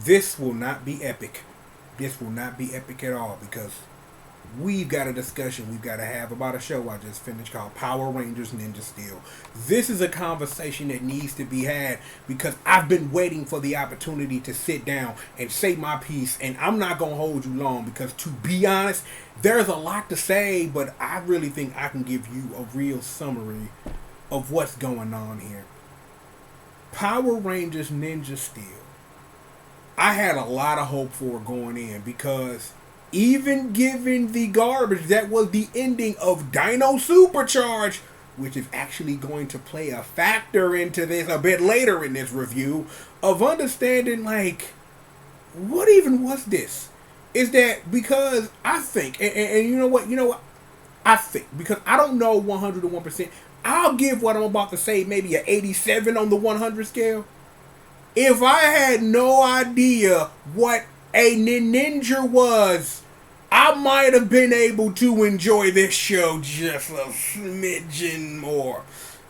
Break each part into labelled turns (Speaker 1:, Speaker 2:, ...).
Speaker 1: This will not be epic. This will not be epic at all because we've got a discussion we've got to have about a show I just finished called Power Rangers Ninja Steel. This is a conversation that needs to be had because I've been waiting for the opportunity to sit down and say my piece, and I'm not going to hold you long because, to be honest, there's a lot to say, but I really think I can give you a real summary of what's going on here. Power Rangers Ninja Steel. I had a lot of hope for going in because even given the garbage that was the ending of Dino Supercharge, which is actually going to play a factor into this a bit later in this review, of understanding, like, what even was this? Is that because I think, and you know what, I think, because I don't know 101%, I'll give what I'm about to say maybe an 87 on the 100 scale. If I had no idea what a ninja was, I might have been able to enjoy this show just a smidgen more.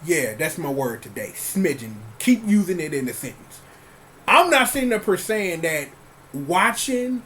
Speaker 1: Yeah, that's my word today. Smidgen. Keep using it in the sentence. I'm not sitting there per saying that watching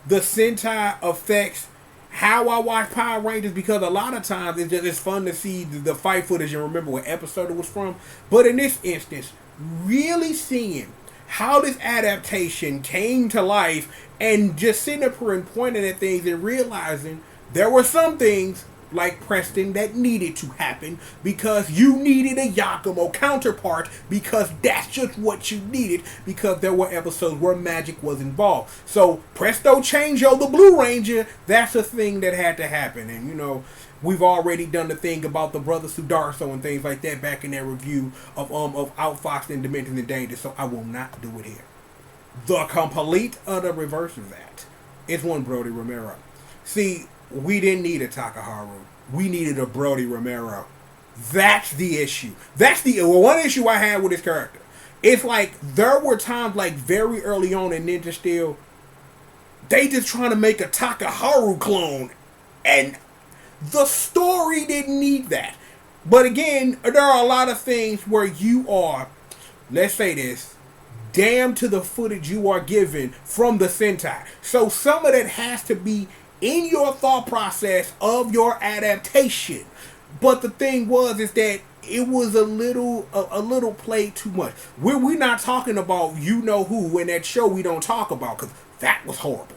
Speaker 1: the Sentai affects how I watch Power Rangers, because a lot of times it's fun to see the fight footage and remember what episode it was from. But in this instance, really seeing how this adaptation came to life and just sitting up here and pointing at things and realizing there were some things, like Preston, that needed to happen because you needed a Yakumo counterpart, because that's just what you needed, because there were episodes where magic was involved. So Presto Changeo, the Blue Ranger, that's a thing that had to happen. And we've already done the thing about the brother Sudarso and things like that back in that review of Outfoxed and Dimensions in Danger, so I will not do it here. The complete utter reverse of that is one Brody Romero. See, we didn't need a Takaharu. We needed a Brody Romero. That's the issue. That's the one issue I had with his character. It's like there were times, like very early on in Ninja Steel, they just trying to make a Takaharu clone, and the story didn't need that. But again, there are a lot of things where you are, let's say this, damned to the footage you are given from the Sentai. So some of that has to be in your thought process of your adaptation. But the thing is that it was a little played too much. We're not talking about you know who in that show we don't talk about, because that was horrible.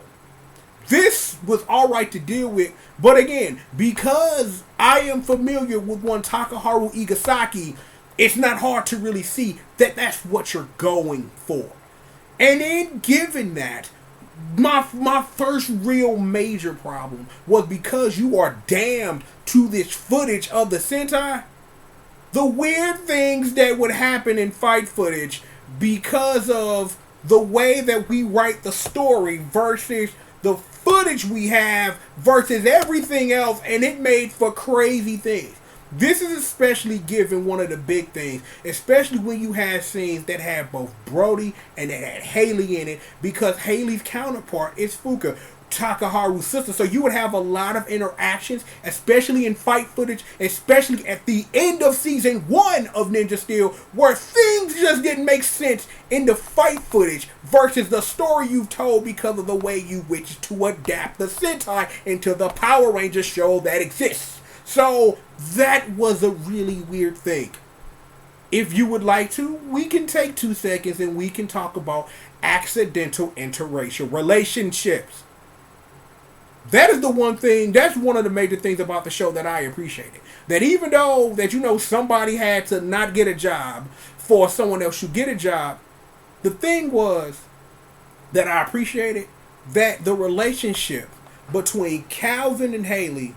Speaker 1: This was alright to deal with, but again, because I am familiar with one Takaharu Igasaki, it's not hard to really see that that's what you're going for. And in given that, my first real major problem was because you are damned to this footage of the Sentai, the weird things that would happen in fight footage because of the way that we write the story versus the footage we have versus everything else, and it made for crazy things. This is especially given one of the big things, especially when you have scenes that have both Brody and that had Haley in it, because Haley's counterpart is Fuka, Takaharu's sister. So you would have a lot of interactions, especially in fight footage, especially at the end of season 1 of Ninja Steel, where things just didn't make sense in the fight footage versus the story you've told because of the way you wish to adapt the Sentai into the Power Rangers show that exists. So that was a really weird thing. If you would like to, we can take 2 seconds and we can talk about accidental interracial relationships. That is the one thing, that's one of the major things about the show that I appreciated. That even though that somebody had to not get a job for someone else to get a job, the thing was that I appreciated that the relationship between Calvin and Haley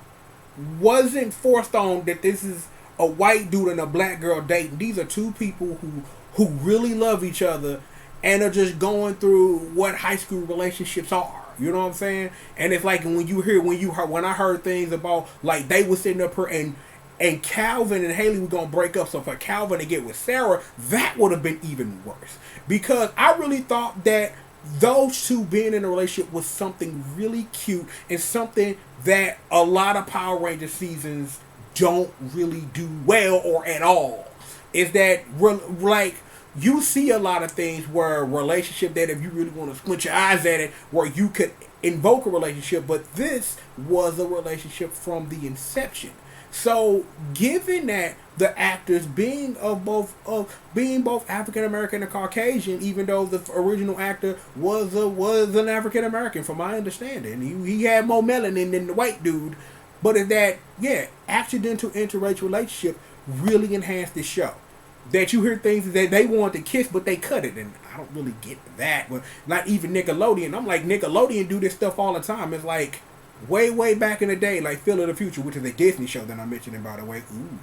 Speaker 1: wasn't forced on, that this is a white dude and a black girl dating. These are two people who really love each other and are just going through what high school relationships are. You know what I'm saying? And it's like when I heard things about, like, they were sitting up here and Calvin and Haley were gonna break up, so for Calvin to get with Sarah, that would have been even worse. Because I really thought that those two being in a relationship was something really cute and something that a lot of Power Ranger seasons don't really do well or at all. Is that, like, you see a lot of things where a relationship that if you really want to squint your eyes at it, where you could invoke a relationship, but this was a relationship from the inception. So, given that the actors being both African American and Caucasian, even though the original actor was an African American, from my understanding, he had more melanin than the white dude, but is that accidental interracial relationship really enhanced the show. That you hear things that they wanted to kiss, but they cut it, and I don't really get that. But not even Nickelodeon. I'm like, Nickelodeon do this stuff all the time. It's like way back in the day, like Phil of the Future, which is a Disney show that I'm mentioning, by the way. Ooh,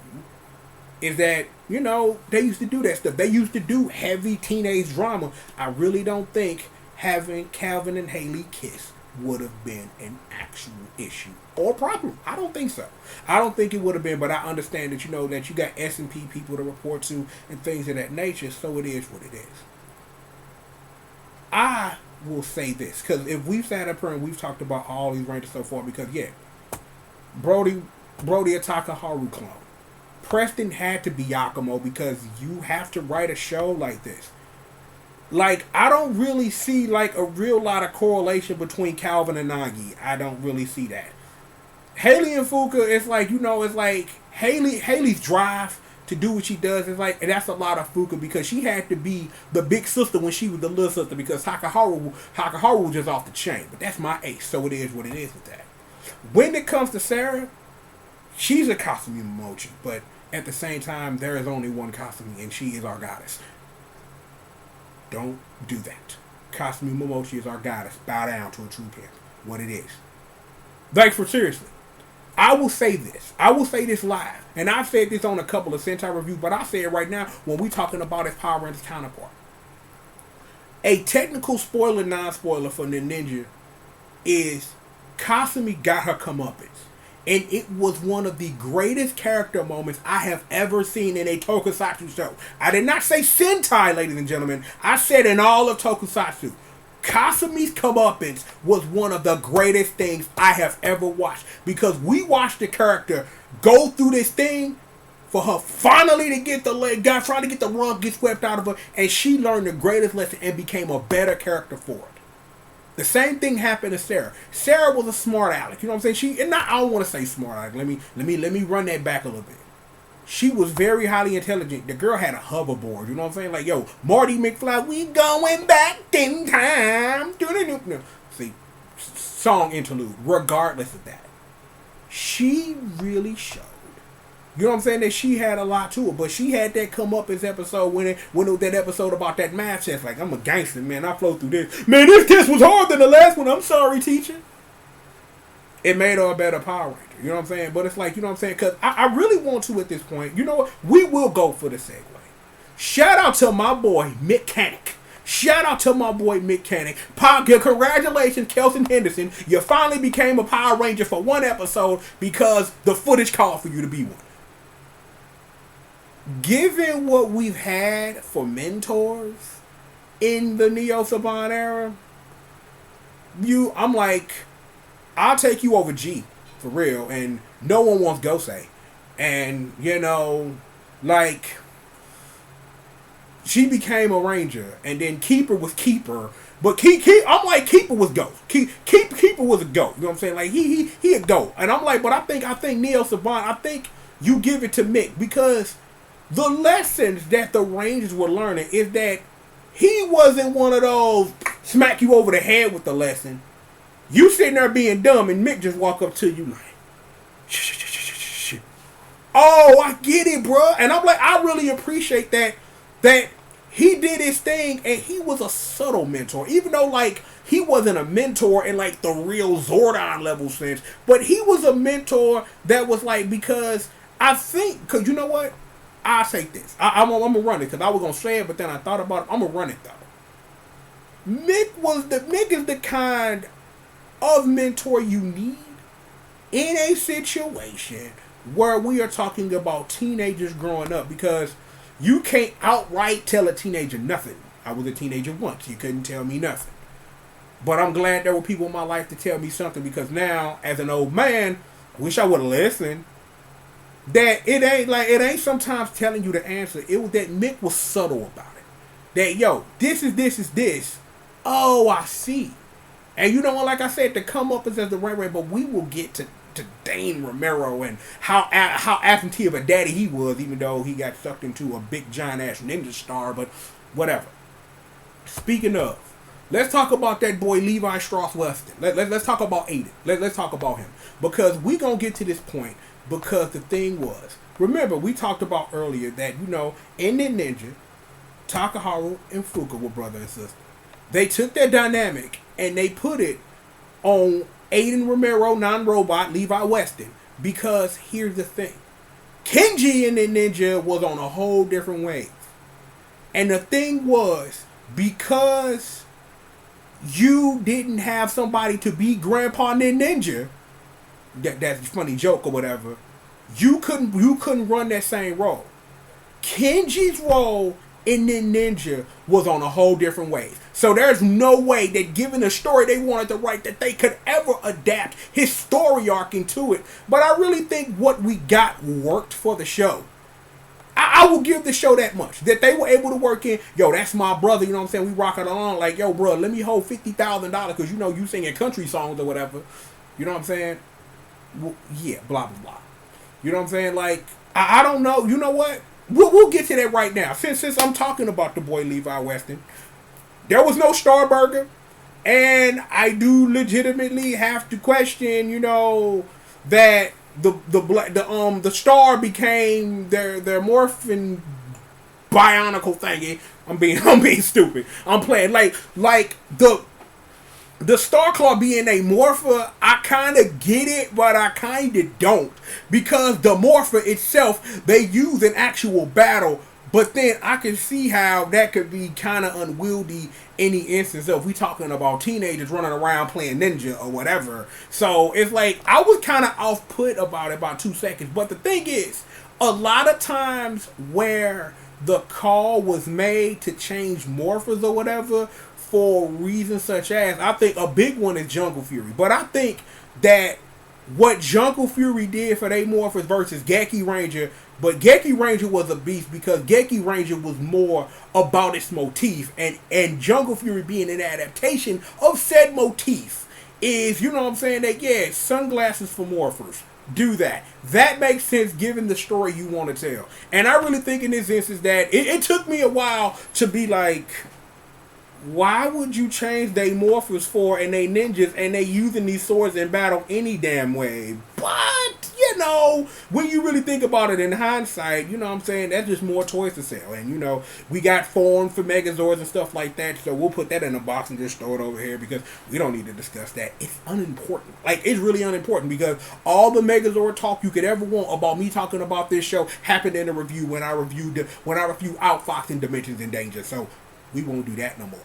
Speaker 1: is that they used to do that stuff. They used to do heavy teenage drama. I really don't think having Calvin and Haley kiss would have been an actual issue or problem. I don't think so. I don't think it would have been, but I understand that that you got S&P people to report to and things of that nature, so it is what it is. I will say this, because if we've sat up here and we've talked about all these ranges so far, because Brody a Takaharu clone. Preston had to be Yakumo, because you have to write a show like this. Like, I don't really see, like, a real lot of correlation between Calvin and Nagi. I don't really see that. Haley and Fuka, it's like, it's like Haley's drive to do what she does is like, and that's a lot of Fuka, because she had to be the big sister when she was the little sister, because Takaharu was just off the chain. But that's my ace, so it is what it is with that. When it comes to Sarah, she's a Kasumi Momochi, but at the same time, there is only one Kasumi, and she is our goddess. Don't do that. Kasumi Momochi is our goddess. Bow down to a true pimp. What it is. Like, for seriously. I will say this. I will say this live. And I've said this on a couple of Sentai reviews, but I'll say it right now when we're talking about his Power Rangers counterpart. A technical spoiler, non-spoiler for the ninja is Kasumi got her comeuppance. And it was one of the greatest character moments I have ever seen in a tokusatsu show. I did not say Sentai, ladies and gentlemen. I said in all of tokusatsu. Kasumi's comeuppance was one of the greatest things I have ever watched. Because we watched the character go through this thing for her finally to get the leg, trying to get the rug get swept out of her. And she learned the greatest lesson and became a better character for it. The same thing happened to Sarah. Sarah was a smart aleck. You know what I'm saying? I don't want to say smart aleck. Let me run that back a little bit. She was very highly intelligent. The girl had a hoverboard. You know what I'm saying? Like, yo, Marty McFly, we going back in time. See, song interlude. Regardless of that, she really showed. You know what I'm saying? That she had a lot to it, but she had that come up as episode when it was that episode about that math test. Like, I'm a gangster, man. I flow through this. Man, this test was harder than the last one. I'm sorry, teacher. It made her a better Power Ranger. You know what I'm saying? But it's like, you know what I'm saying? Because I really want to at this point. You know what? We will go for the segue. Shout out to my boy, Mechanic. Shout out to my boy, Mechanic. Congratulations, Kelson Henderson. You finally became a Power Ranger for one episode because the footage called for you to be one. Given what we've had for mentors in the Neo Saban era, I'm like, I'll take you over G, for real, and no one wants Gosei. And, like, she became a Ranger, and then Keeper was Keeper, but I'm like, Keeper was Ghost. Keeper was a goat, you know what I'm saying? Like, he a goat. And I'm like, but I think Neo Saban, I think you give it to Mick, because the lessons that the Rangers were learning is that he wasn't one of those smack you over the head with the lesson. You sitting there being dumb and Mick just walk up to you like, shh. Oh, I get it, bro. And I'm like, I really appreciate that he did his thing and he was a subtle mentor. Even though, like, he wasn't a mentor in, like, the real Zordon level sense. But he was a mentor that was, like, because I think, because you know what? I'll say this. I'm going to run it because I was going to say it, but then I thought about it. I'm going to run it, though. Mick is the kind of mentor you need in a situation where we are talking about teenagers growing up, because you can't outright tell a teenager nothing. I was a teenager once. You couldn't tell me nothing. But I'm glad there were people in my life to tell me something, because now, as an old man, I wish I would have listened. That it ain't sometimes telling you the answer. It was that Mick was subtle about it. That, yo, this. Oh, I see. And you know what, like I said, to come up as the right way, but we will get to Dane Romero and how absentee of a daddy he was, even though he got sucked into a big giant ass ninja star, but whatever. Speaking of, let's talk about that boy Levi Strauss Weston. Let's talk about Aiden. Let's talk about him. Because we going to get to this point because the thing was, remember, we talked about earlier that, you know, in the Ninja, Takaharu and Fuka were brother and sister. They took their dynamic and they put it on Aiden Romero, non-robot, Levi Weston. Because here's the thing. Kenji in the Ninja was on a whole different wave. And the thing was, because you didn't have somebody to be Grandpa Ninja, that's a funny joke or whatever, you couldn't run that same role. Kenji's role in the Ninja was on a whole different wave. So there's no way that given the story they wanted to write that they could ever adapt his story arc into it. But I really think what we got worked for the show. I will give the show that much. That they were able to work in, yo, that's my brother, you know what I'm saying? We rocking along like, yo, bro, let me hold $50,000 because you know you singing country songs or whatever. You know what I'm saying? Well, yeah, blah, blah, blah. You know what I'm saying? Like, I don't know. You know what? We'll get to that right now. Since I'm talking about the boy Levi Weston, there was no Starburger, and I do legitimately have to question, you know, that the star became their morphin bionicle thingy. I'm being stupid. I'm playing like the Star Claw being a morpher, I kind of get it, but I kind of don't. Because the morpher itself, they use in actual battle, but then I can see how that could be kind of unwieldy in the instance of we talking about teenagers running around playing ninja or whatever. So it's like, I was kind of off-put about it about 2 seconds. But the thing is, a lot of times where the call was made to change morphers or whatever, for reasons such as, I think a big one is Jungle Fury. But I think that what Jungle Fury did for they morphers versus Geki Ranger, but Geki Ranger was a beast because Geki Ranger was more about its motif, and Jungle Fury being an adaptation of said motif is, you know what I'm saying, that yeah, sunglasses for morphers. Do that. That makes sense given the story you want to tell. And I really think in this instance that it took me a while to be like, why would you change they morphers for and they ninjas and they using these swords in battle any damn way? But, you know, when you really think about it in hindsight, you know what I'm saying, that's just more toys to sell. And, you know, we got forms for Megazords and stuff like that, so we'll put that in a box and just throw it over here because we don't need to discuss that. It's unimportant. Like, it's really unimportant because all the Megazord talk you could ever want about me talking about this show happened in a review when I reviewed Outfoxing Dimensions in Danger. So, we won't do that no more.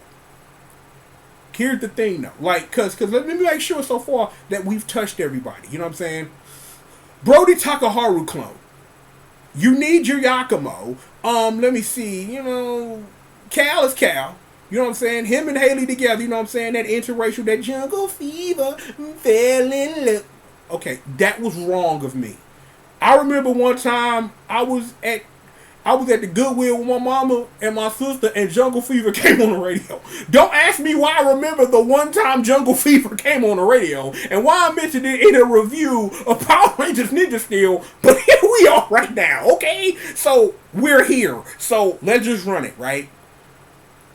Speaker 1: Here's the thing though, like, cause let me make sure so far that we've touched everybody. You know what I'm saying? Brody Takaharu clone. You need your Yakumo. Let me see. You know, Cal is Cal. You know what I'm saying? Him and Haley together. You know what I'm saying? That interracial, that jungle fever, fell in love. Okay, that was wrong of me. I remember one time I was at the Goodwill with my mama and my sister, and Jungle Fever came on the radio. Don't ask me why I remember the one time Jungle Fever came on the radio and why I mentioned it in a review of Power Rangers Ninja Steel, but here we are right now, okay? So, we're here. So, let's just run it, right?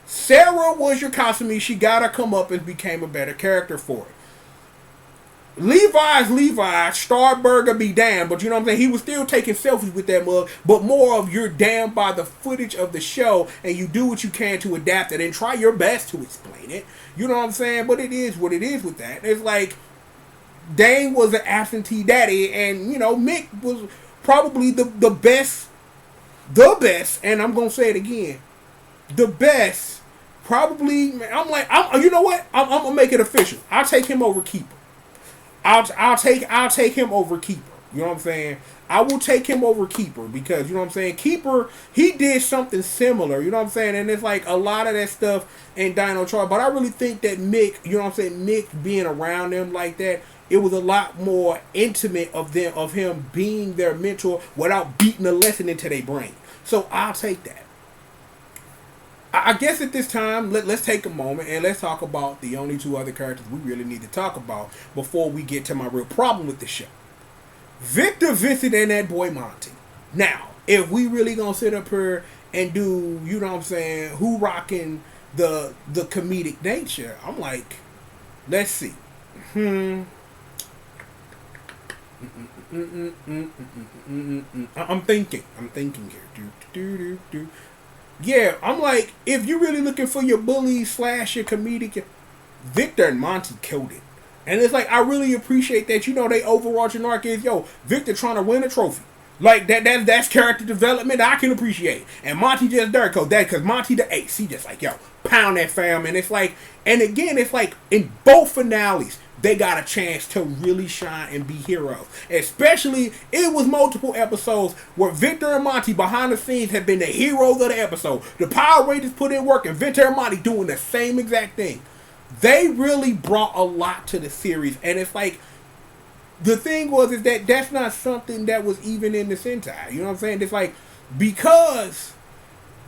Speaker 1: Sarah was your Kasumi. She got her come up and became a better character for it. Levi's Levi, Starburger be damned, but you know what I'm saying? He was still taking selfies with that mug, but more of you're damned by the footage of the show, and you do what you can to adapt it and try your best to explain it. You know what I'm saying? But it is what it is with that. It's like, Dane was an absentee daddy, and, you know, Mick was probably the best, and I'm going to say it again, the best, probably, you know what? I'm going to make it official. I'll take him over Keeper. I'll take him over Keeper. You know what I'm saying? I will take him over Keeper because, you know what I'm saying, Keeper, he did something similar, you know what I'm saying? And it's like a lot of that stuff in Dino Charge. But I really think that Mick, you know what I'm saying, Mick being around them like that, it was a lot more intimate of him being their mentor without beating a lesson into their brain. So I'll take that. I guess at this time, let's take a moment and let's talk about the only two other characters we really need to talk about before we get to my real problem with the show. Victor, Vincent, and that boy Monty. Now, if we really gonna sit up here and do, you know what I'm saying, who rocking the comedic nature, I'm like, let's see. I'm thinking here. Yeah, I'm like, if you're really looking for your bully slash your comedic, Victor and Monty killed it. And it's like, I really appreciate that, they overarching arc is, Victor trying to win a trophy. Like, that's character development I can appreciate. And Monty just there, because Monty the ace. He just like, pound that fam. And it's like, and again, it's like, in both finales, they got a chance to really shine and be heroes. Especially, it was multiple episodes where Victor and Monty behind the scenes have been the heroes of the episode. The Power Rangers put in work and Victor and Monty doing the same exact thing. They really brought a lot to the series. And it's like, the thing is that that's not something that was even in the Sentai. You know what I'm saying? It's like, because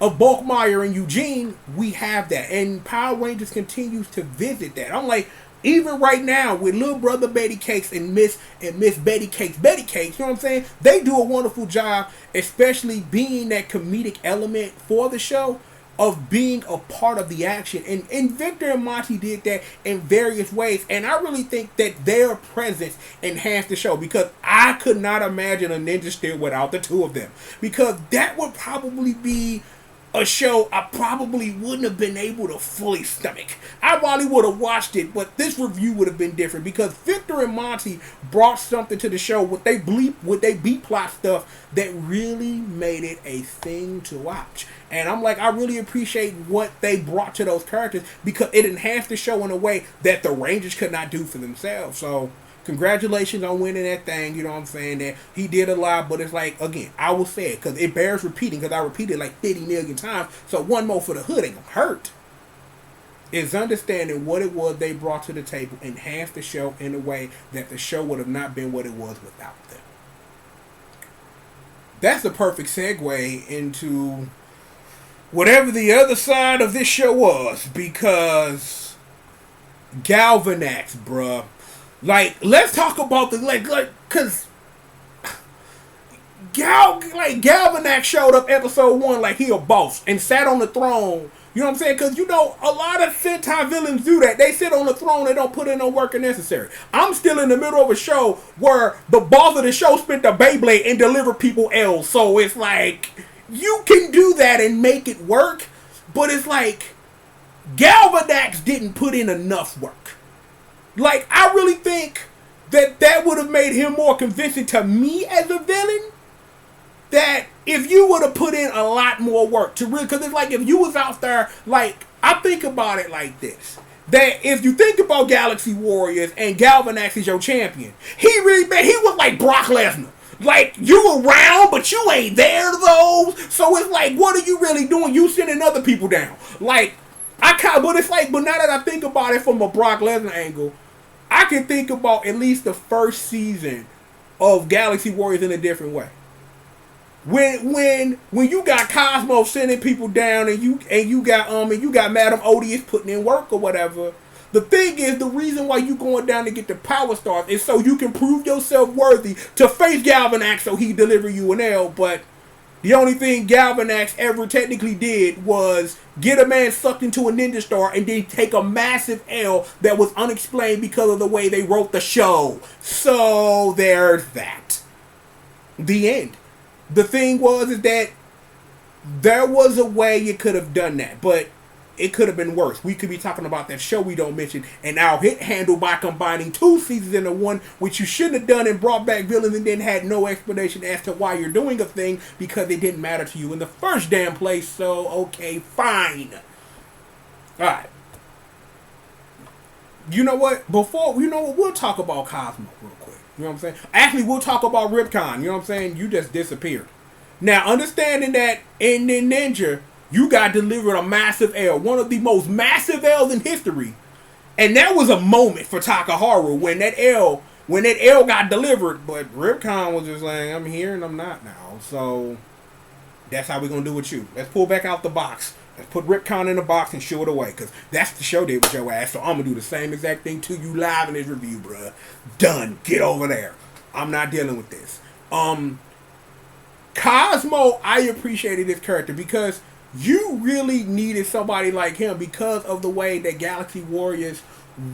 Speaker 1: of Bulkmeyer and Eugene, we have that. And Power Rangers continues to visit that. I'm like, even right now with Little Brother Betty Cakes and Miss Betty Cakes, you know what I'm saying? They do a wonderful job, especially being that comedic element for the show, of being a part of the action. And Victor and Monty did that in various ways. And I really think that their presence enhanced the show, because I could not imagine a Ninja Steel without the two of them. Because that would probably be a show I probably wouldn't have been able to fully stomach. I probably would have watched it, but this review would have been different, because Victor and Monty brought something to the show with they B-plot stuff that really made it a thing to watch. And I'm like, I really appreciate what they brought to those characters, because it enhanced the show in a way that the Rangers could not do for themselves. So congratulations on winning that thing, you know what I'm saying? That he did a lot, but it's like, again, I will say it, because it bears repeating, because I repeated it like 50 million times, so one more for the hood ain't gonna hurt. Is understanding what it was they brought to the table, enhanced the show in a way that the show would have not been what it was without them. That's a perfect segue into whatever the other side of this show was, because Galvanax, bruh. Like, let's talk about the, cause Galvanax showed up episode 1 like he a boss and sat on the throne. You know what I'm saying? Because, a lot of Sentai villains do that. They sit on the throne, they don't put in no work necessary. I'm still in the middle of a show where the boss of the show spent the Beyblade and delivered people L's. So it's like, you can do that and make it work, but it's like, Galvanax didn't put in enough work. Like, I really think that would have made him more convincing to me as a villain. That if you would have put in a lot more work to really, because it's like, if you was out there, like, I think about it like this. That if you think about Galaxy Warriors and Galvanax is your champion, he was like Brock Lesnar. Like, you around, but you ain't there, though. So it's like, what are you really doing? You sending other people down. Like, but it's like, but now that I think about it from a Brock Lesnar angle, I can think about at least the first season of Galaxy Warriors in a different way. When you got Cosmo sending people down, and you got Madame Odious putting in work or whatever. The thing is, the reason why you going down to get the Power Stars is so you can prove yourself worthy to face Galvanax, so he deliver you an L. But the only thing Galvanax ever technically did was get a man sucked into a ninja star and then take a massive L that was unexplained because of the way they wrote the show. So there's that. The end. The thing is that there was a way you could have done that, but it could have been worse. We could be talking about that show we don't mention, and our hit handle by combining 2 seasons into one, which you shouldn't have done, and brought back villains and then had no explanation as to why you're doing a thing, because it didn't matter to you in the first damn place. So, okay, fine. Alright. You know what? We'll talk about Cosmo real quick. You know what I'm saying? Actually, we'll talk about Ripcon. You know what I'm saying? You just disappeared. Now, understanding that in Ninja, you got delivered a massive L, one of the most massive L's in history. And that was a moment for Takaharu when that L got delivered, but Ripcon was just like, I'm here and I'm not now. So that's how we're gonna do with you. Let's pull back out the box. Let's put Ripcon in a box and shoo it away, because that's the show did with your ass. So I'm gonna do the same exact thing to you live in this review, bruh. Done. Get over there. I'm not dealing with this. Cosmo, I appreciated this character because you really needed somebody like him because of the way that Galaxy Warriors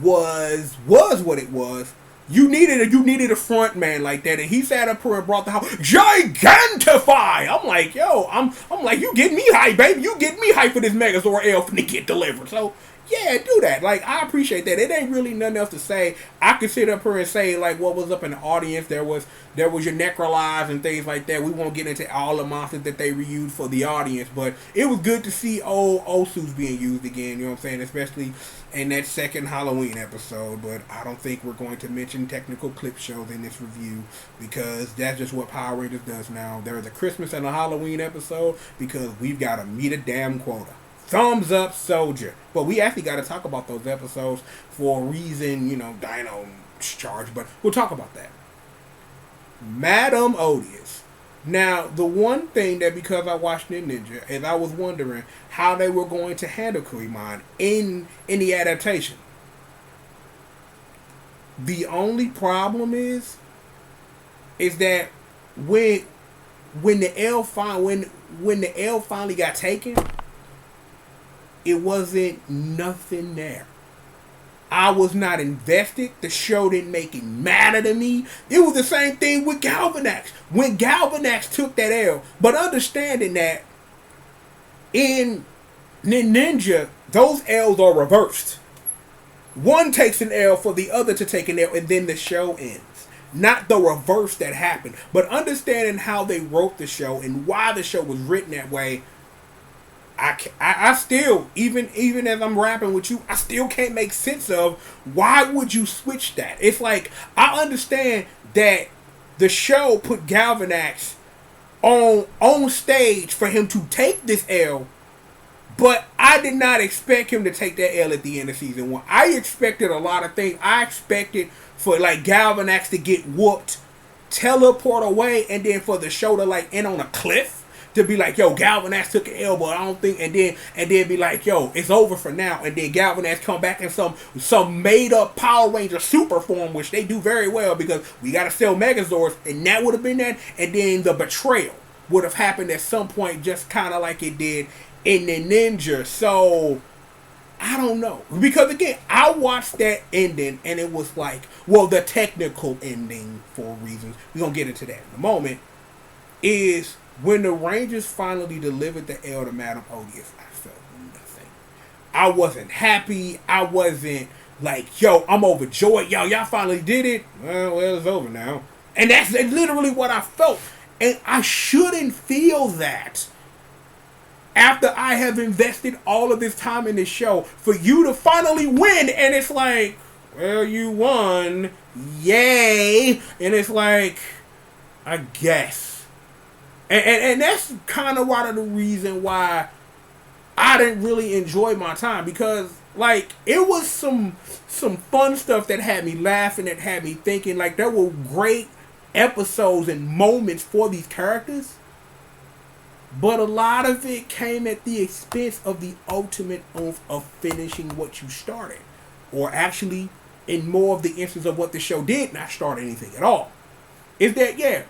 Speaker 1: was what it was. You needed a front man like that, and he sat up here and brought the house Gigantify. I'm like, yo, I'm like, you get me hype, baby. You get me hype for this Megazord elf to get delivered. So yeah, do that. Like, I appreciate that. It ain't really nothing else to say. I could sit up here and say like what was up in the audience. There was your Necrolives and things like that. We won't get into all the monsters that they reused for the audience, but it was good to see old Osus being used again. You know what I'm saying? Especially in that second Halloween episode. But I don't think we're going to mention technical clip shows in this review because that's just what Power Rangers does now. There is a Christmas and a Halloween episode because we've got to meet a damn quota. Thumbs up, soldier. But we actually got to talk about those episodes for a reason, you know, Dino charge, but we'll talk about that. Madam Odious. Now, the one thing that, because I watched Ninja, is I was wondering how they were going to handle Kurimon in the adaptation. The only problem is that when the L finally got taken, it wasn't nothing there. I was not invested. The show didn't make it matter to me. It was the same thing with Galvanax. When Galvanax took that L, but understanding that in Ninja, those L's are reversed. One takes an L for the other to take an L, and then the show ends. Not the reverse that happened. But understanding how they wrote the show and why the show was written that way, I still, even as I'm rapping with you, I still can't make sense of why would you switch that. It's like, I understand that the show put Galvanax on stage for him to take this L, but I did not expect him to take that L at the end of season 1. I expected a lot of things. I expected for like Galvanax to get whooped, teleport away, and then for the show to like end on a cliff. To be like, yo, Galvanax took an L, but I don't think, and then be like, yo, it's over for now, and then Galvanax come back in some made up Power Ranger super form, which they do very well because we gotta sell Megazords, and that would have been that, and then the betrayal would have happened at some point, just kind of like it did in the Ninja. So I don't know, because again, I watched that ending, and it was like, well, the technical ending for reasons we're gonna get into that in a moment is. When the Rangers finally delivered the L to Madam Odious, I felt nothing. I wasn't happy. I wasn't like, yo, I'm overjoyed. Y'all finally did it. Well, it's over now. And that's literally what I felt. And I shouldn't feel that after I have invested all of this time in this show for you to finally win. And it's like, well, you won. Yay. And it's like, I guess. And that's kind of one of the reason why I didn't really enjoy my time, because like it was some fun stuff that had me laughing, that had me thinking. Like there were great episodes and moments for these characters, but a lot of it came at the expense of the ultimate oomph of finishing what you started, or actually in more of the instance of what the show did not start anything at all. Is that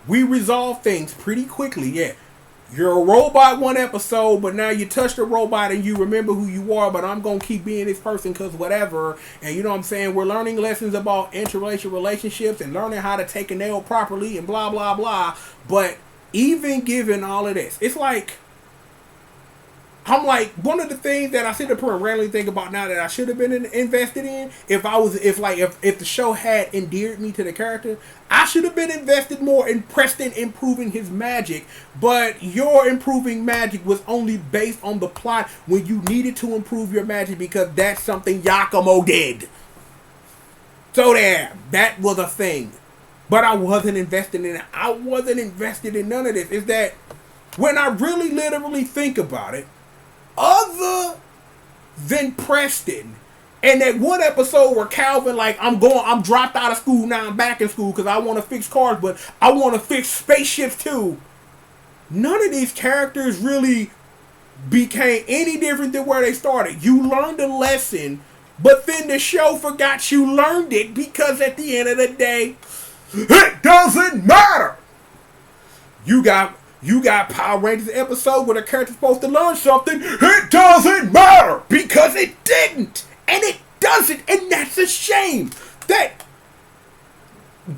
Speaker 1: we resolve things pretty quickly. Yeah, you're a robot one episode, but now you touch the robot and you remember who you are, but I'm going to keep being this person because whatever. And you know what I'm saying? We're learning lessons about interracial relationships and learning how to take a nail properly and blah, blah, blah. But even given all of this, it's like, I'm like, one of the things that I sit up here and randomly think about now that I should have been invested in, if the show had endeared me to the character, I should have been invested more in Preston improving his magic. But your improving magic was only based on the plot when you needed to improve your magic because that's something Yakumo did. So there, that was a thing. But I wasn't invested in it. I wasn't invested in none of this. Is that when I really literally think about it, other than Preston and that one episode where Calvin like, I'm dropped out of school, now I'm back in school because I want to fix cars, but I want to fix spaceships too. None of these characters really became any different than where they started. You learned a lesson, but then the show forgot you learned it because at the end of the day, it doesn't matter. You got Power Rangers episode where the character's supposed to learn something. It doesn't matter because it didn't, and it doesn't, and that's a shame. That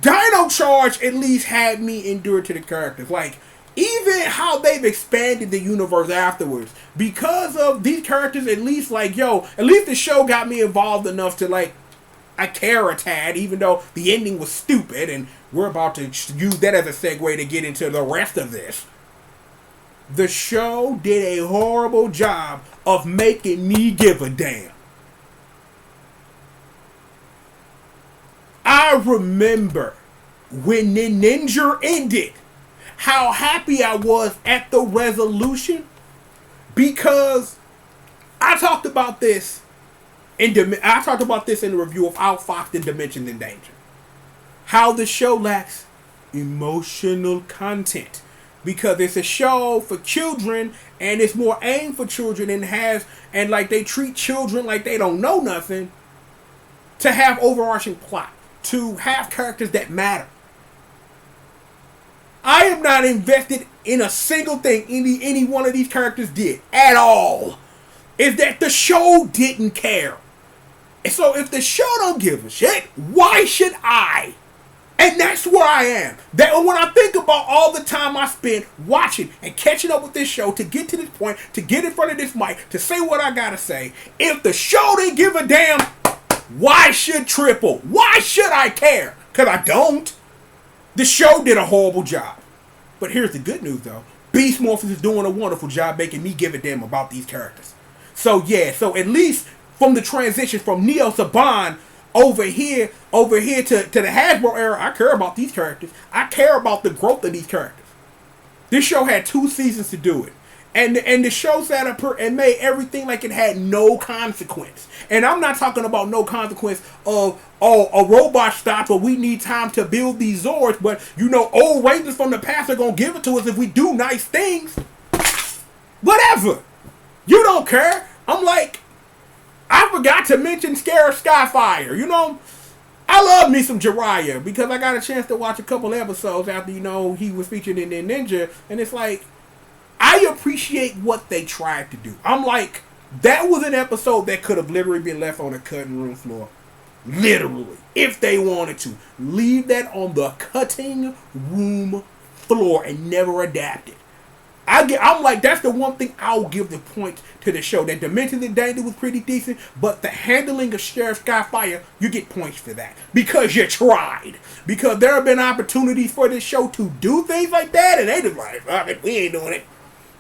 Speaker 1: Dino Charge at least had me endured to the characters. Like, even how they've expanded the universe afterwards. Because of these characters, at least, like, at least the show got me involved enough to, like, I care a tad, even though the ending was stupid, and we're about to use that as a segue to get into the rest of this. The show did a horrible job of making me give a damn. I remember when the Ninja ended, how happy I was at the resolution, because I talked about this in the review of Outfoxed and Dimensions in Danger. How the show lacks emotional content because it's a show for children and it's more aimed for children and like they treat children like they don't know nothing, to have overarching plot, to have characters that matter. I am not invested in a single thing any one of these characters did at all. Is that the show didn't care. And so if the show don't give a shit, why should I? And that's where I am. That when I think about all the time I spent watching and catching up with this show to get to this point, to get in front of this mic, to say what I gotta say, if the show didn't give a damn, why should Triple? Why should I care? Because I don't. The show did a horrible job. But here's the good news though. Beast Morphers is doing a wonderful job making me give a damn about these characters. So yeah, so at least from the transition from Neo Saban over here to the Hasbro era, I care about these characters. I care about the growth of these characters. This show had 2 seasons to do it. And the show sat up and made everything like it had no consequence. And I'm not talking about no consequence of, a robot stops or we need time to build these Zords, but old Rangers from the past are going to give it to us if we do nice things. Whatever. You don't care. I'm like, I forgot to mention Scare Skyfire. I love me some Jiraiya because I got a chance to watch a couple episodes after, he was featured in Ninja. And it's like, I appreciate what they tried to do. I'm like, that was an episode that could have literally been left on the cutting room floor. Literally. If they wanted to. Leave that on the cutting room floor and never adapt it. I'm like, that's the one thing I'll give the point to the show. That Dimensions in Danger was pretty decent, but the handling of Sheriff Skyfire, you get points for that. Because you tried. Because there have been opportunities for this show to do things like that, and they just like, we ain't doing it.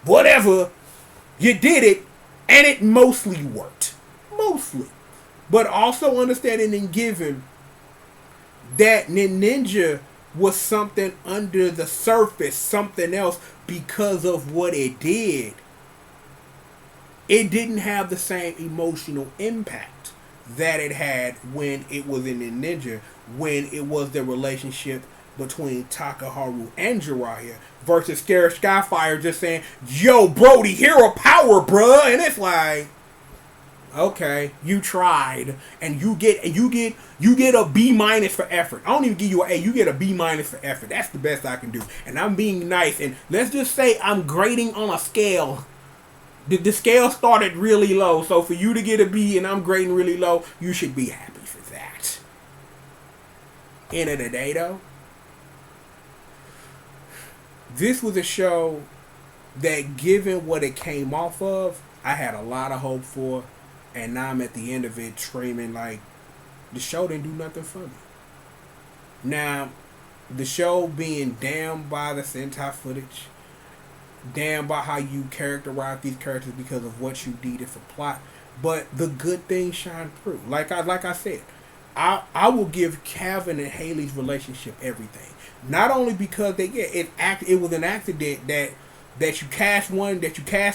Speaker 1: Whatever. You did it, and it mostly worked. Mostly. But also understanding and giving that Ninja was something under the surface, something else, because of what it did. It didn't have the same emotional impact that it had when it was in the Ninja, when it was the relationship between Takaharu and Jiraiya versus Scare Skyfire just saying, yo, Brody, hero power, bruh. And it's like, okay, you tried, and you get a B- for effort. I don't even give you an A. You get a B- for effort. That's the best I can do. And I'm being nice. And let's just say I'm grading on a scale. The scale started really low, so for you to get a B and I'm grading really low, you should be happy for that. End of the day, though, this was a show that, given what it came off of, I had a lot of hope for. And now I'm at the end of it screaming like, the show didn't do nothing for me. Now, the show being damned by the Sentai footage, damned by how you characterize these characters because of what you needed for plot, but the good things shine through. Like I said, I will give Calvin and Haley's relationship everything. Not only because it was an accident that you cast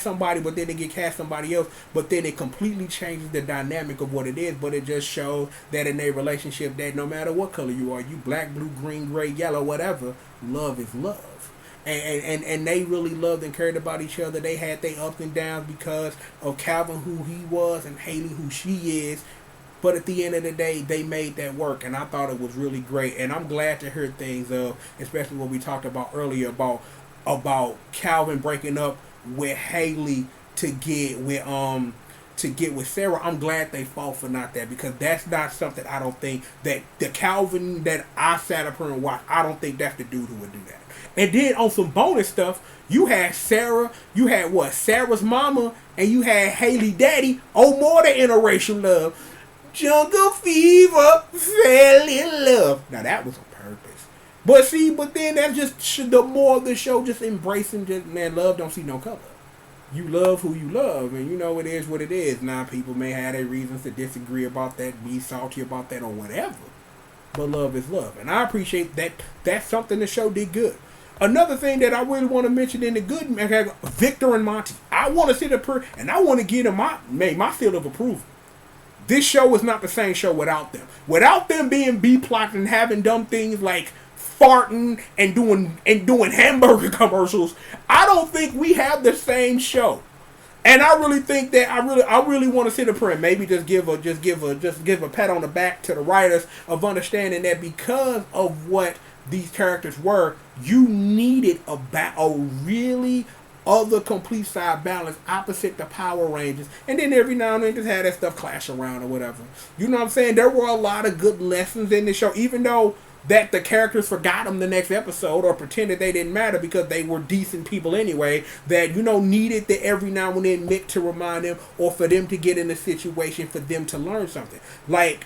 Speaker 1: somebody, but then they get cast somebody else, but then it completely changes the dynamic of what it is. But it just shows that in a relationship that no matter what color you are, you black, blue, green, gray, yellow, whatever, love is love. and they really loved and cared about each other. They had their ups and downs because of Calvin who he was and Haley who she is. But at the end of the day, they made that work, and I thought it was really great. And I'm glad to hear things of, especially what we talked about earlier about Calvin breaking up with Haley to get with Sarah. I'm glad they fought for not that, because that's not something I don't think that the Calvin that I sat up here and watched, I don't think that's the dude who would do that. And then on some bonus stuff, you had Sarah, you had what? Sarah's mama, and you had Haley daddy. Oh, more than interracial love. Jungle Fever fell in love. Now that was on purpose. But then that's just the more of the show, just embracing, just, man, love don't see no color. You love who you love, and you know it is what it is. Now people may have their reasons to disagree about that, be salty about that, or whatever. But love is love, and I appreciate that. That's something the show did good. Another thing that I really want to mention in the good, Victor and Monty. I want to sit up here and I want to give them my seal of approval. This show is not the same show without them. Without them being B-plot and having dumb things like farting and doing hamburger commercials, I don't think we have the same show. And I really think that I really want to sit up here and maybe just give a pat on the back to the writers of understanding that because of what these characters were, you needed a really other complete side balance opposite the Power Rangers, and then every now and then just had that stuff clash around or whatever. You know what I'm saying? There were a lot of good lessons in the show, even though that the characters forgot them the next episode or pretended they didn't matter because they were decent people anyway, that, you know, needed the every now and then Mick to remind them, or for them to get in a situation for them to learn something. Like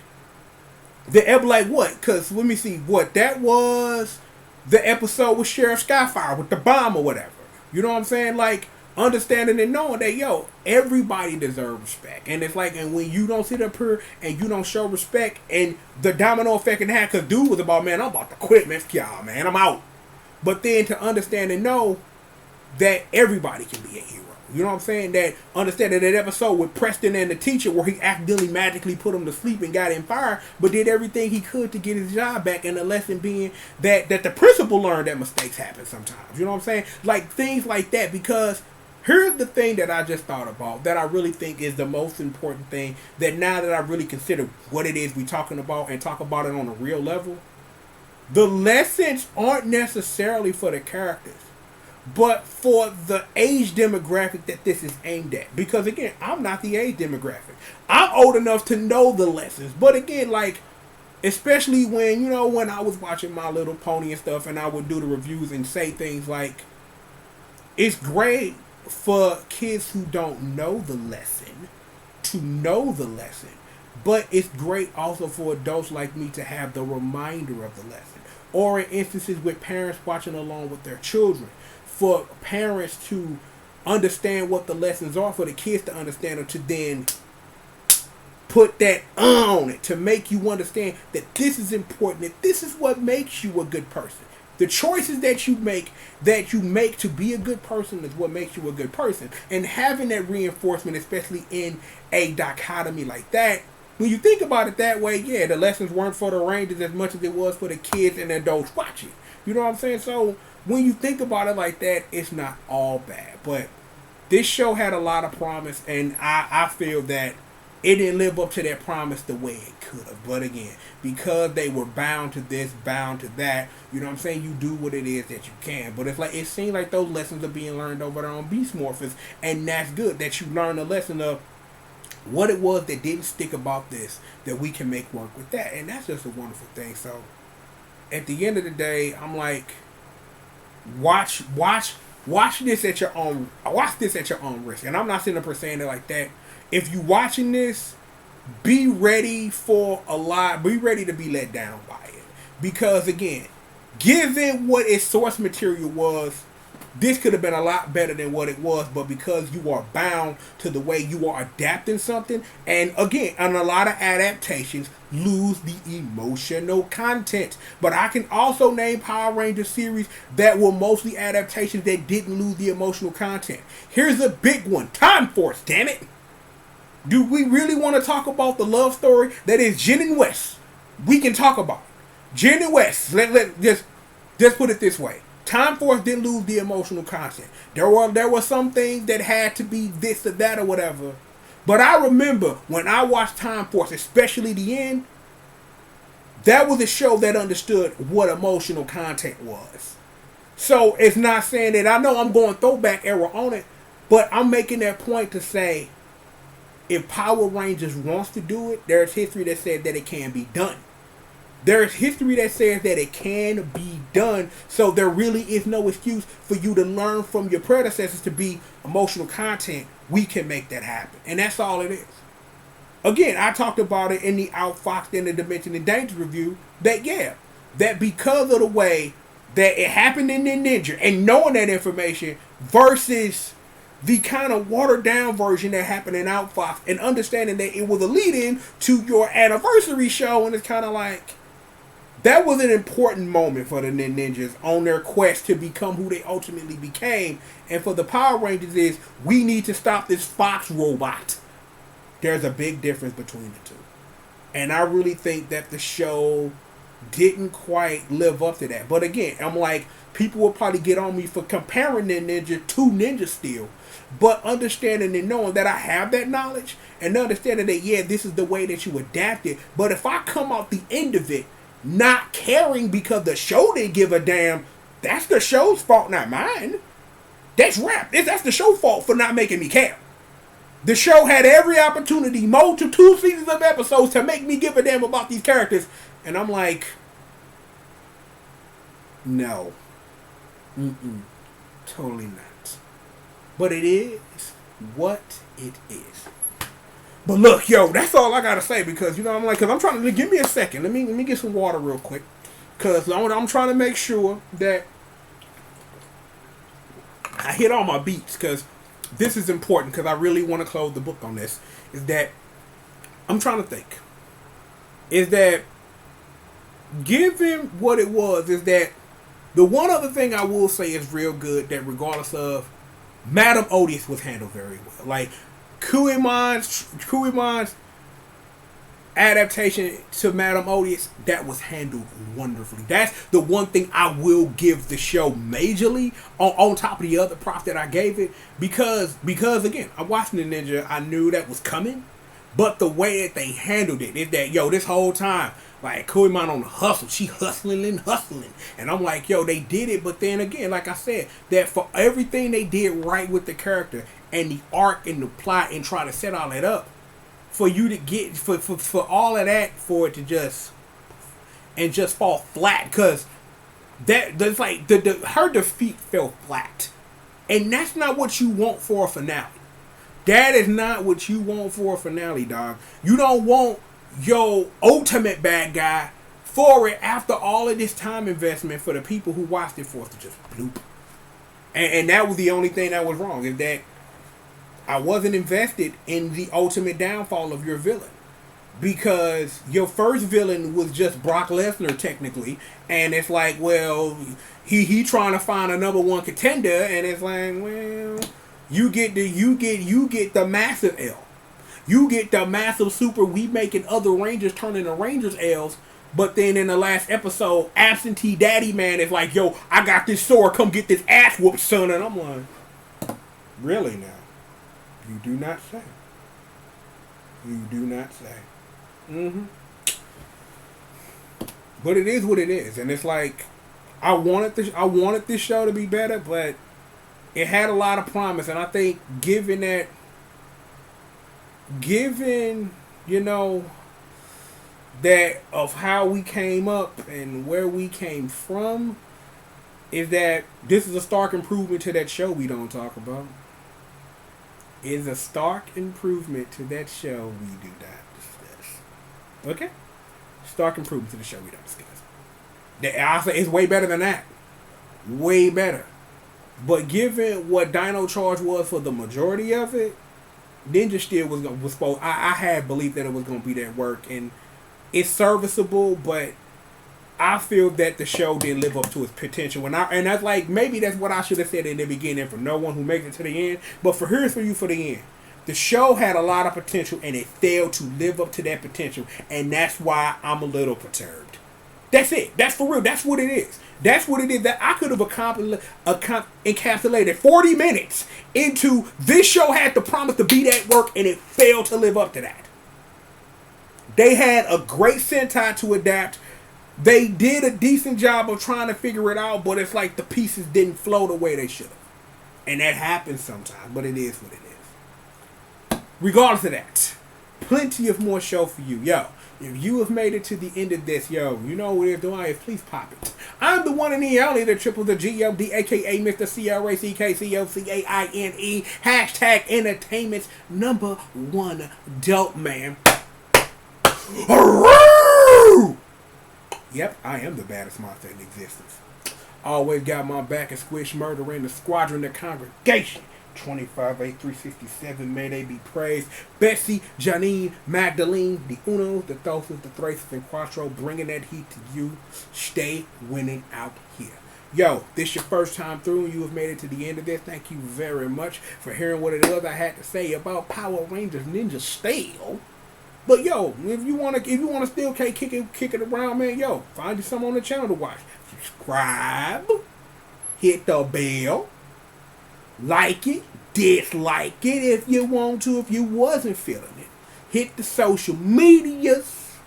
Speaker 1: what? Because let me see what that was. The episode with Sheriff Skyfire with the bomb or whatever. You know what I'm saying? Like, understanding and knowing that, yo, everybody deserves respect. And it's like, and when you don't sit up here and you don't show respect, and the domino effect in that, because dude was about, man, I'm about to quit, man, y'all, man, I'm out. But then to understand and know that everybody can be a hero. You know what I'm saying? That understanding that episode with Preston and the teacher where he accidentally magically put him to sleep and got him fired, but did everything he could to get his job back, and the lesson being that the principal learned that mistakes happen sometimes. You know what I'm saying? Like things like that, because here's the thing that I just thought about that I really think is the most important thing, that now that I really consider what it is we're talking about and talk about it on a real level, the lessons aren't necessarily for the characters, but for the age demographic that this is aimed at. Because again, I'm not the age demographic. I'm old enough to know the lessons. But again, like, especially when, you know, when I was watching My Little Pony and stuff, and I would do the reviews and say things like, it's great for kids who don't know the lesson to know the lesson. But it's great also for adults like me to have the reminder of the lesson. Or in instances with parents watching along with their children, for parents to understand what the lessons are, for the kids to understand them, to then put that on it, to make you understand that this is important, that this is what makes you a good person. The choices that you make to be a good person is what makes you a good person. And having that reinforcement, especially in a dichotomy like that, when you think about it that way, yeah, the lessons weren't for the Rangers as much as it was for the kids and adults watching. You know what I'm saying? So when you think about it like that, it's not all bad. But this show had a lot of promise, and I feel that it didn't live up to that promise the way it could have. But again, because they were bound to this, bound to that, you know what I'm saying, you do what it is that you can. But it's like, it seems like those lessons are being learned over there on Beast Morphers, and that's good, that you learn a lesson of what it was that didn't stick about this, that we can make work with that. And that's just a wonderful thing. So at the end of the day, I'm like, watch this at your own risk. And I'm not sitting up here saying it like that. If you watching this, be ready to be let down by it. Because again, given what its source material was, this could have been a lot better than what it was, but because you are bound to the way you are adapting something, and again, and a lot of adaptations lose the emotional content. But I can also name Power Rangers series that were mostly adaptations that didn't lose the emotional content. Here's a big one. Time Force, damn it. Do we really want to talk about the love story that is Jen and Wes? We can talk about it. Jen and Wes. Let's put it this way. Time Force didn't lose the emotional content. There were some things that had to be this or that or whatever. But I remember when I watched Time Force, especially the end, that was a show that understood what emotional content was. So it's not saying that I know I'm going throwback era on it, but I'm making that point to say if Power Rangers wants to do it, there's history that says that it can be done. There's history that says that it can be done, so there really is no excuse for you to learn from your predecessors to be emotional content. We can make that happen, and that's all it is. Again, I talked about it in the Outfoxed in the Dimension and Danger review, that because of the way that it happened in the Ninja, and knowing that information versus the kind of watered down version that happened in Outfoxed, and understanding that it was a lead-in to your anniversary show, and it's kind of like, that was an important moment for the ninjas on their quest to become who they ultimately became. And for the Power Rangers is, we need to stop this Fox robot. There's a big difference between the two. And I really think that the show didn't quite live up to that. But again, I'm like, people will probably get on me for comparing the Ninja to Ninja Steel. But understanding and knowing that I have that knowledge, and understanding that, yeah, this is the way that you adapt it. But if I come out the end of it not caring because the show didn't give a damn, that's the show's fault, not mine. That's rap. That's the show's fault for not making me care. The show had every opportunity, to 2 seasons of episodes, to make me give a damn about these characters. And I'm like, no. Totally not. But it is what it is. But look, yo, that's all I gotta say, because I'm like, cause I'm trying to give me a second. Let me get some water real quick, cause I'm trying to make sure that I hit all my beats, cause this is important, cause I really want to close the book on this. Is that I'm trying to think. Is that given what it was, is that the one other thing I will say is real good, that regardless of Madame Odious was handled very well. Like Kuimon's adaptation to Madame Odious, that was handled wonderfully. That's the one thing I will give the show majorly on top of the other props that I gave it, because again, I watched the Ninja, I knew that was coming, but the way that they handled it is that, yo, this whole time, like, Kuimon on the hustle, she hustling, and I'm like, yo, they did it. But then again, like I said, that for everything they did right with the character and the arc and the plot and try to set all that up, for you to get for all of that, for it to just fall flat, because that's like her defeat fell flat, and that's not what you want for a finale. That is not what you want for a finale, dog. You don't want your ultimate bad guy for it after all of this time investment for the people who watched it for it to just bloop. And that was the only thing that was wrong, is that I wasn't invested in the ultimate downfall of your villain. Because your first villain was just Brock Lesnar technically, and it's like, well, he trying to find a number one contender, and it's like, well, you get the massive L. You get the massive super, we making other Rangers turn into Rangers L's. But then in the last episode, absentee daddy man is like, yo, I got this sword, come get this ass whooped, son. And I'm like, really now? You do not say. You do not say. But it is what it is. And it's like, I wanted this show to be better, but it had a lot of promise. And I think given, that of how we came up and where we came from, is that this is a stark improvement to that show we don't talk about. Is a stark improvement to that show we do not discuss. Okay? Stark improvement to the show we don't discuss. I say it's way better than that. Way better. But given what Dino Charge was for the majority of it, Ninja Steel was supposed. I had belief that it was going to be that work, and it's serviceable, but I feel that the show didn't live up to its potential. And that's like, maybe that's what I should have said in the beginning for no one who makes it to the end. But here's for you for the end. The show had a lot of potential, and it failed to live up to that potential, and that's why I'm a little perturbed. That's it. That's for real. That's what it is. That's what it is. That I could have encapsulated 40 minutes into this show had the promise to be that work, and it failed to live up to that. They had a great Sentai to adapt. They did a decent job of trying to figure it out, but it's like the pieces didn't flow the way they should have. And that happens sometimes, but it is what it is. Regardless of that, plenty of more show for you. Yo, if you have made it to the end of this, yo, you know what they're doing, please pop it. I'm the one and the only, the triple the G.O.D, a.k.a. Mr. CRACKCOCAINE, hashtag entertainment's #1 dope man. Yep, I am the baddest monster in existence. Always got my back and squish murder in the squadron, the congregation. 25A367, may they be praised. Betsy, Janine, Magdalene, the Unos, the Thoses, the Thraces, and Quattro, bringing that heat to you. Stay winning out here. Yo, this your first time through and you have made it to the end of this. Thank you very much for hearing what it was I had to say about Power Rangers Ninja Steel. But yo, if you wanna still kick it around, man, yo, find you some on the channel to watch. Subscribe, hit the bell, like it, dislike it if you want to, if you wasn't feeling it. Hit the social medias.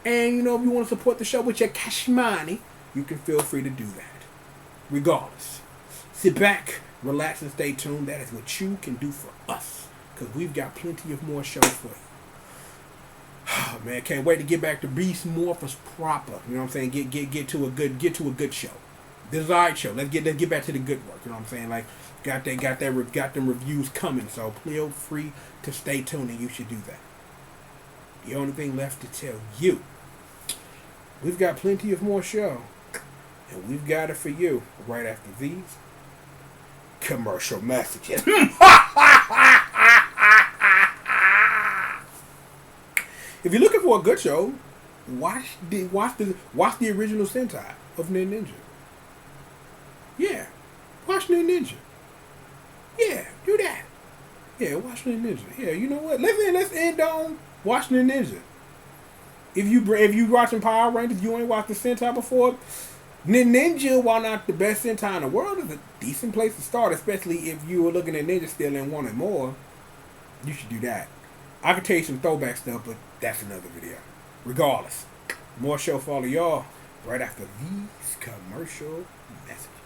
Speaker 1: And you know, if you want to support the show with your cash money, you can feel free to do that. Regardless, sit back, relax, and stay tuned. That is what you can do for us, because we've got plenty of more shows for you. Oh, man, can't wait to get back to Beast Morphers proper. You know what I'm saying? Get to a good show. This is our show. Let's get back to the good work. You know what I'm saying? Like, got them reviews coming. So feel free to stay tuned, and you should do that. The only thing left to tell you, we've got plenty of more show, and we've got it for you right after these commercial messages. If you're looking for a good show, watch the original Sentai of Ninja. Yeah, watch Ninja. Yeah, do that. Yeah, watch Ninja. Yeah, you know what? Let's end on watch Ninja. If you watching Power Rangers, you ain't watched the Sentai before. Ninja, while not the best Sentai in the world, is a decent place to start, especially if you were looking at Ninja Steel and wanted more. You should do that. I could tell you some throwback stuff, but that's another video. Regardless, more show for all of y'all right after these commercial messages.